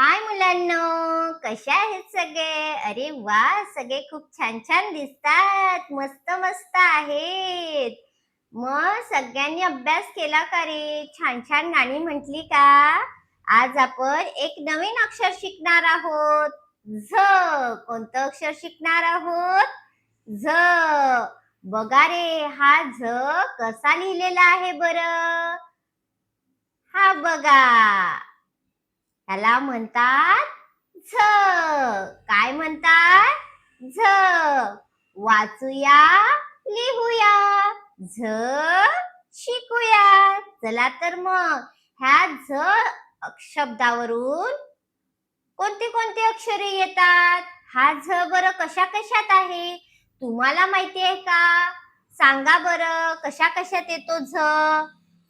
हाय मुलांनो, कशा आहेत सगळे? अरे वा, सगळे खूप छान छान दिसतात. मस्त मस्त आहेत. मग सगळ्यांनी अभ्यास केला का रे? छान छान गाणी म्हटली का? आज आपण एक नवीन अक्षर शिकणार आहोत. झ. कोणतं अक्षर शिकणार आहोत? झ. बघा रे, हा झ कसा लिहिलेला आहे बरं? हा बघा. ह्याला म्हणतात झ. काय म्हणतात? झ. वाचूया, लिहूया, झ शिकूया. चला तर मग ह्या झ शब्दावरून कोणते कोणते अक्षरे येतात? हा झ बरं कशा कशात आहे? तुम्हाला माहिती आहे का? सांगा बरं, कशा कशात येतो झ?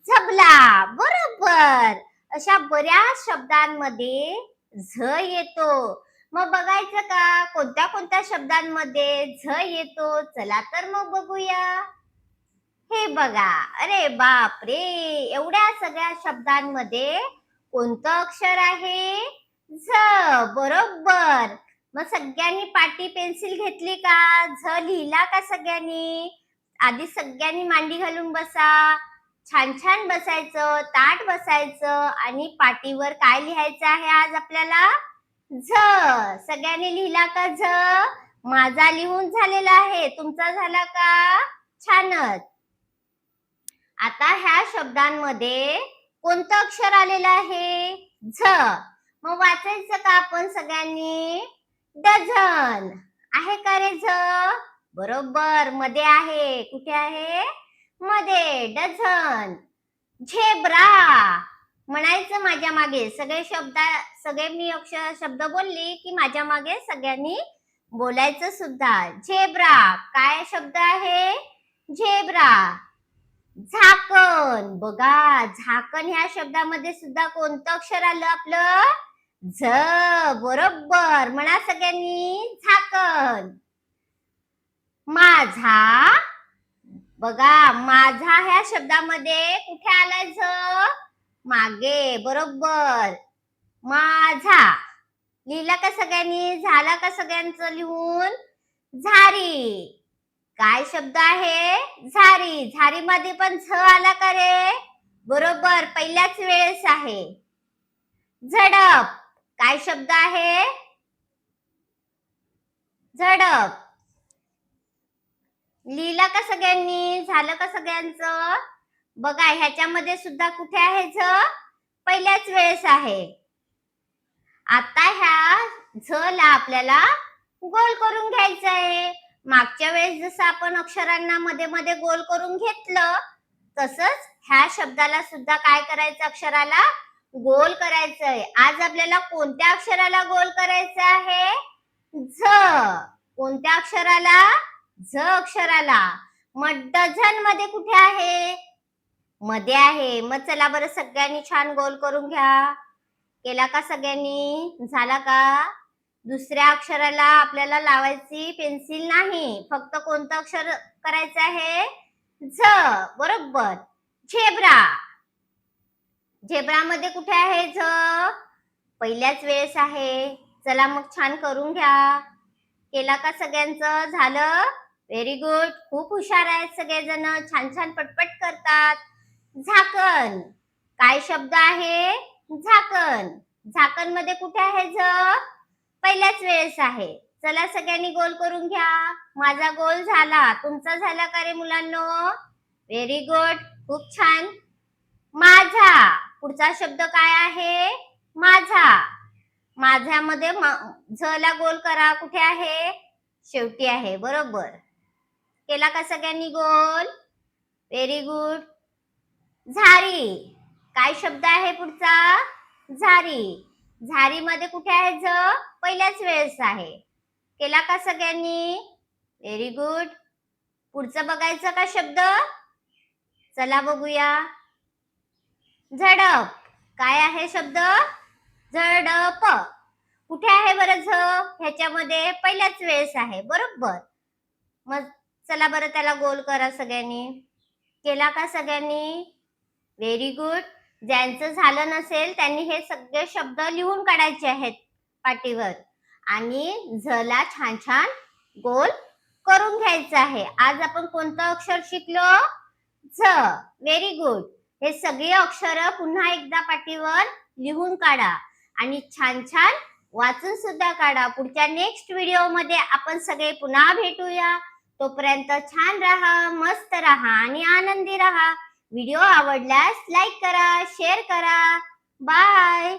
झबला, बरोबर. अशा बऱ्याच शब्दांमध्ये झ येतो. मग बघायचं का कोणत्या कोणत्या शब्दांमध्ये झ येतो? चला तर मग बघूया. हे बघा, अरे बाप रे, एवढ्या सगळ्या शब्दांमध्ये कोणतं अक्षर आहे? झ. बरोबर. मग सगळ्यांनी पाटी पेन्सिल घेतली का? झ लिहिला का सगळ्यांनी? आधी सगळ्यांनी मांडी घालून बसा. छान छान बसायचं, ताठ बसायचं आणि पाटीवर काय लिहायचं आहे आज आपल्याला? झ. सगळ्यांनी लिहिला का झ? माझा लिहून झालेला आहे, तुमचा झाला का? छानच. आता ह्या शब्दांमध्ये कोणतं अक्षर आलेलं आहे? झ. मग वाचायचं का आपण सगळ्यांनी? डझन. आहे का रे झ? बरोबर, मध्ये आहे. कुठे आहे? मध्ये. डझन. झेब्रा. म्हणायचं माझ्या मागे. सगळे मी अक्षर शब्द बोलली की माझ्या मागे सगळ्यांनी बोलायचं सुद्धा. झेब्रा. काय शब्द आहे? झेब्रा. झाकण. बघा, झाकण ह्या शब्दामध्ये सुद्धा कोणतं अक्षर आलं आपलं? झ. बरोबर. म्हणा सगळ्यांनी, झाकण. माझा. बघा, माझा ह्या शब्दामध्ये कुठे आलाय झ? मागे. बरोबर. माझा. लिहिला का सगळ्यांनी? झाला का सगळ्यांचं लिहून? झारी. काय शब्द आहे? झारी. झारी मध्ये पण झ आला का रे? बरोबर, पहिल्याच वेळेस आहे. झडप. काय शब्द आहे? झडप. लिहिला का सगळ्यांनी? झालं का सगळ्यांचं? बघा, ह्याच्यामध्ये सुद्धा कुठे आहे झ? पहिल्याच वेळेस आहे. आता ह्या झ ला आपल्याला गोल करून घ्यायचं आहे. मागच्या वेळेस जसं आपण अक्षरांना मध्ये मध्ये गोल करून घेतलं, तसंच ह्या शब्दाला सुद्धा काय करायचं? अक्षराला गोल करायचंय. आज आपल्याला कोणत्या अक्षराला गोल करायचं आहे? झ. कोणत्या अक्षराला? झ अक्षराला. मग डझन मध्ये कुठे आहे? मध्ये आहे. मग चला बरं सगळ्यांनी छान गोल करून घ्या. केला का सगळ्यांनी? झाला का? दुसऱ्या अक्षराला आपल्याला लावायची पेन्सिल नाही, फक्त कोणतं अक्षर करायचं आहे? झ. बरोबर. झेब्रा. झेब्रा मध्ये कुठे आहे झ? पहिल्याच वेळेस आहे. चला मग छान करून घ्या. केला का सगळ्यांचं? झालं? Very good. खूप हुशार आहेत सगळेजण, छान छान पटपट करतात. झाकण. काय शब्द आहे? झाकण. झाकण मध्ये कुठे आहे झ? पहिल्याच वेळेस आहे. चला सगळ्यांनी गोल करून घ्या. माझा गोल झाला, तुमचा झाला का रे मुलांनो? Very good. खूप छान. माझा. पुढचा शब्द काय आहे? माझा. माझ्यामध्ये झ ला गोल करा. कुठे आहे? शेवटी आहे. बरोबर. केला का सगळ्यांनी गोल? Very good. झारी. काय शब्द आहे पुढचा? झारी. झारी मध्ये कुठे आहे झ? पहिल्याच वेळेस आहे. केला का सगळ्यांनी? Very good. पुढचं बघायचं का शब्द? चला बघूया. झडप. काय आहे शब्द? झडप. कुठे आहे बरं झ? ह्याच्यामध्ये पहिल्याच वेळेस आहे. बरोबर. मग चला बरं त्याला गोल करा सगळ्यांनी. केला का सगळ्यांनी? Very good. ज्यांचं झालं नसेल त्यांनी हे सगळे शब्द लिहून काढायचे आहेत पाटीवर आणि झला छान छान गोल करून घ्यायचं आहे. आज आपण कोणतं अक्षर शिकलो? झ. Very good. हे सगळे अक्षर पुन्हा एकदा पाटीवर लिहून काढा आणि छान छान वाचून सुद्धा काढा. पुढच्या नेक्स्ट व्हिडिओ मध्ये आपण सगळे पुन्हा भेटूया. तोपर्यंत छान राहा, मस्त राहा आणि आनंदी राहा. व्हिडिओ आवडल्यास लाईक करा, शेअर करा. बाय.